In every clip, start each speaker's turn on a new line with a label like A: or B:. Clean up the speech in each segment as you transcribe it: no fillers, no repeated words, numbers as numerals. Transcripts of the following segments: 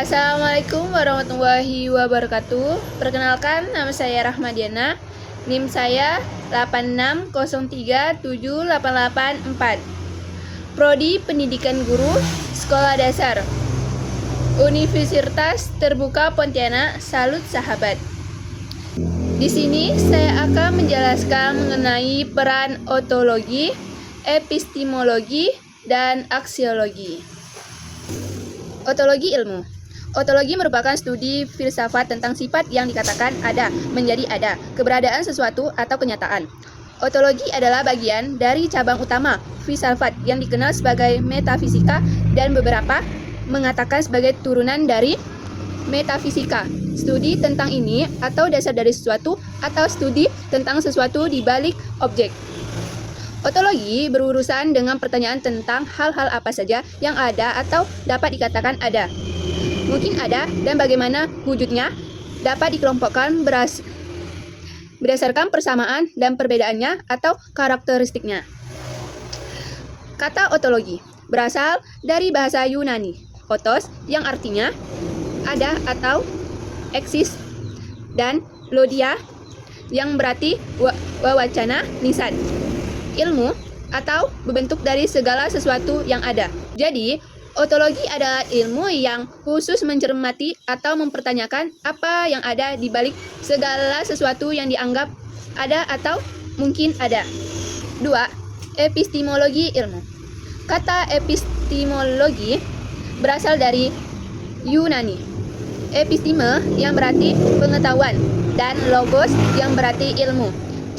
A: Assalamualaikum warahmatullahi wabarakatuh. Perkenalkan, nama saya Rahmadiana. NIM saya 860378884. Prodi Pendidikan Guru, Sekolah Dasar, Universitas Terbuka Pontianak. Salut sahabat. Di sini saya akan menjelaskan mengenai peran ontologi, epistemologi, dan aksiologi. Ontologi ilmu. Ontologi merupakan studi filsafat tentang sifat yang dikatakan ada menjadi ada, keberadaan sesuatu atau kenyataan. Ontologi adalah bagian dari cabang utama filsafat yang dikenal sebagai metafisika dan beberapa mengatakan sebagai turunan dari metafisika. Studi tentang ini atau dasar dari sesuatu atau studi tentang sesuatu di balik objek. Ontologi berurusan dengan pertanyaan tentang hal-hal apa saja yang ada atau dapat dikatakan ada, mungkin ada, dan bagaimana wujudnya dapat dikelompokkan berdasarkan persamaan dan perbedaannya atau karakteristiknya. Kata ontologi berasal dari bahasa Yunani, otos yang artinya ada atau eksis, dan logia yang berarti wawacana lisan, ilmu atau berbentuk dari segala sesuatu yang ada. Jadi, ontologi adalah ilmu yang khusus mencermati atau mempertanyakan apa yang ada di balik segala sesuatu yang dianggap ada atau mungkin ada. 2. Epistemologi ilmu. Kata epistemologi berasal dari Yunani. Episteme yang berarti pengetahuan dan logos yang berarti ilmu.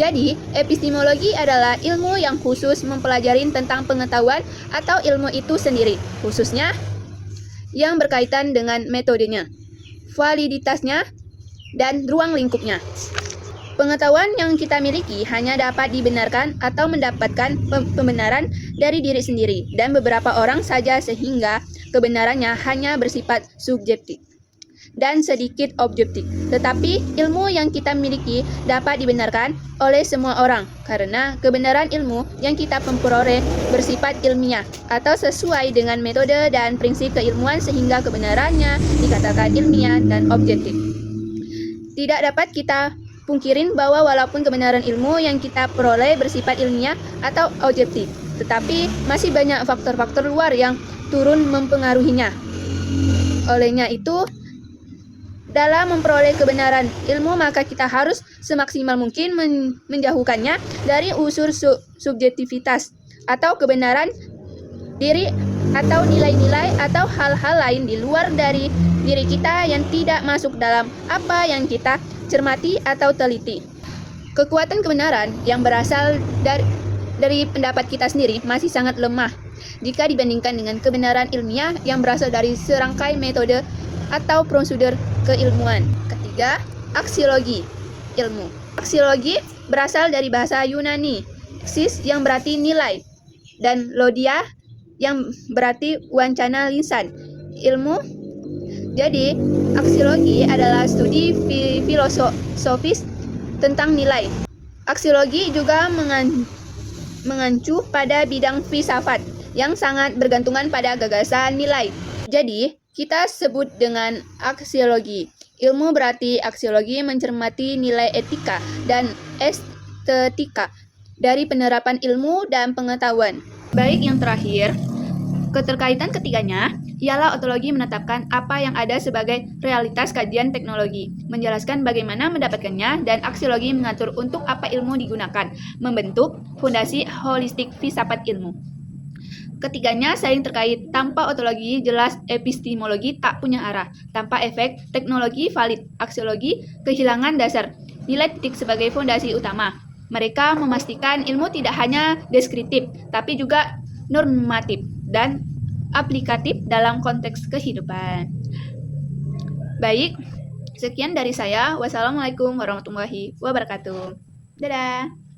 A: Jadi, epistemologi adalah ilmu yang khusus mempelajari tentang pengetahuan atau ilmu itu sendiri, khususnya yang berkaitan dengan metodenya, validitasnya, dan ruang lingkupnya. Pengetahuan yang kita miliki hanya dapat dibenarkan atau mendapatkan pembenaran dari diri sendiri dan beberapa orang saja, sehingga kebenarannya hanya bersifat subjektif dan sedikit objektif. Tetapi ilmu yang kita miliki dapat dibenarkan oleh semua orang karena kebenaran ilmu yang kita peroleh bersifat ilmiah atau sesuai dengan metode dan prinsip keilmuan, sehingga kebenarannya dikatakan ilmiah dan objektif. Tidak dapat kita pungkirin bahwa walaupun kebenaran ilmu yang kita peroleh bersifat ilmiah atau objektif, tetapi masih banyak faktor-faktor luar yang turun mempengaruhinya. Olehnya itu, dalam memperoleh kebenaran ilmu, maka kita harus semaksimal mungkin menjauhkannya dari unsur subjektivitas atau kebenaran diri atau nilai-nilai atau hal-hal lain di luar dari diri kita yang tidak masuk dalam apa yang kita cermati atau teliti. Kekuatan kebenaran yang berasal dari pendapat kita sendiri masih sangat lemah jika dibandingkan dengan kebenaran ilmiah yang berasal dari serangkai metode atau prosedur keilmuan. Ketiga, aksiologi ilmu. Aksiologi berasal dari bahasa Yunani, eksis yang berarti nilai, dan logia yang berarti wancana lisan, ilmu. Jadi, aksiologi adalah studi filosofis tentang nilai. Aksiologi juga mengacu pada bidang filsafat yang sangat bergantungan pada gagasan nilai. Jadi, kita sebut dengan aksiologi. Ilmu berarti aksiologi mencermati nilai etika dan estetika dari penerapan ilmu dan pengetahuan. Baik, yang terakhir, keterkaitan ketiganya ialah ontologi menetapkan apa yang ada sebagai realitas kajian teknologi, menjelaskan bagaimana mendapatkannya, dan aksiologi mengatur untuk apa ilmu digunakan, membentuk fondasi holistik filsafat ilmu. Ketiganya saling terkait. Tanpa ontologi, jelas epistemologi tak punya arah. Tanpa efek, teknologi valid. Aksiologi kehilangan dasar nilai titik sebagai fondasi utama. Mereka memastikan ilmu tidak hanya deskriptif, tapi juga normatif dan aplikatif dalam konteks kehidupan. Baik, sekian dari saya. Wassalamualaikum warahmatullahi wabarakatuh. Dadah.